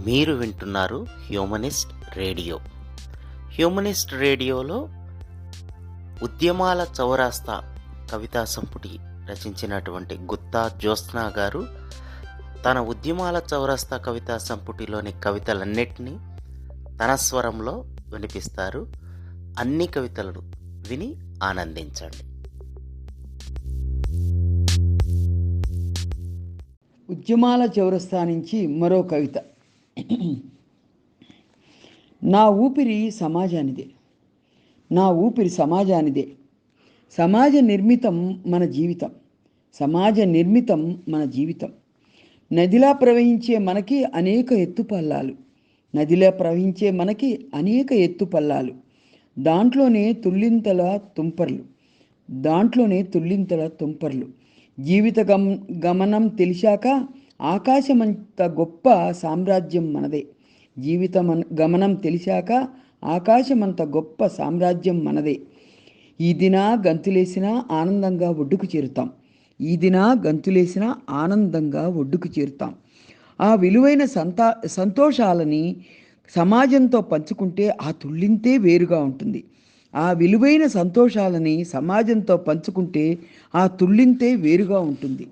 మీరు వింటున్నారు humanist radio. Humanist రేడియోలో ఉద్యమాల చౌరాస్తా కవితా సంపుటి రచించినటువంటి గుత్తా జ్యోత్స్న గారు తన ఉద్యమాల చౌరాస్తా కవితా సంపుటిలోని కవితలన్నిటినీ తన స్వరంలో వినిపిస్తారు. అన్ని కవితలను విని ఆనందించండి. ఉద్యమాల చౌరస్తా నుంచి మరో కవిత. నా ఊపిరి సమాజానిదే, నా ఊపిరి సమాజానిదే. సమాజ నిర్మితం మన జీవితం, సమాజ నిర్మితం మన జీవితం. నదిలా ప్రవహించే మనకి అనేక ఎత్తుపల్లాలు, నదిలా ప్రవహించే మనకి అనేక ఎత్తుపల్లాలు. దాంట్లోనే తుళ్ళింతల తుంపర్లు, దాంట్లోనే తుళ్ళింతల తుంపర్లు. జీవిత గమనం తెలిసాక ఆకాశమంత గొప్ప సామ్రాజ్యం మనదే. జీవిత గమనం తెలిసాక ఆకాశమంత గొప్ప సామ్రాజ్యం మనదే. ఈ దిన గంతులేసినా ఆనందంగా ఒడ్డుకు చేరుతాం, ఈ దిన గంతులేసినా ఆనందంగా ఒడ్డుకు చేరుతాం. ఆ విలువైన సంతోషాలని సమాజంతో పంచుకుంటే ఆ తుళ్ళింతే వేరుగా ఉంటుంది. ఆ విలువైన సంతోషాలని సమాజంతో పంచుకుంటే ఆ తుళ్ళింతే వేరుగా ఉంటుంది.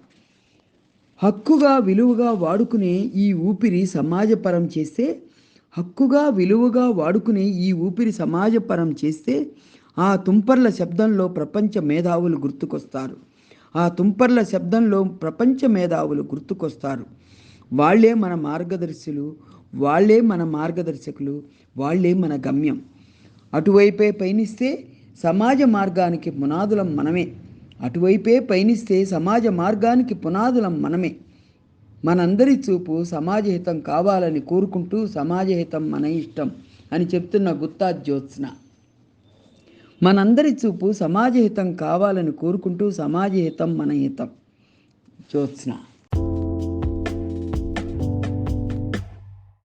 హక్కుగా విలువగా వాడుకునే ఈ ఊపిరి సమాజపరం చేస్తే, హక్కుగా విలువగా వాడుకునే ఈ ఊపిరి సమాజపరం చేస్తే ఆ తుంపర్ల శబ్దంలో ప్రపంచ మేధావులు గుర్తుకొస్తారు. ఆ తుంపర్ల శబ్దంలో ప్రపంచ మేధావులు గుర్తుకొస్తారు. వాళ్ళే మన మార్గదర్శులు, వాళ్ళే మన మార్గదర్శకులు, వాళ్ళే మన గమ్యం. అటువైపే పయనిస్తే సమాజ మార్గానికి పునాదులం మనమే, అటువైపే పయనిస్తే సమాజ మార్గానికి పునాదులం మనమే. మనందరి చూపు సమాజహితం కావాలని కోరుకుంటూ సమాజహితం మన ఇష్టం అని చెప్తున్న గుత్తా జ్యోత్స్న. మనందరి చూపు సమాజహితం కావాలని కోరుకుంటూ సమాజహితం మన హితం. జ్యోత్స్న.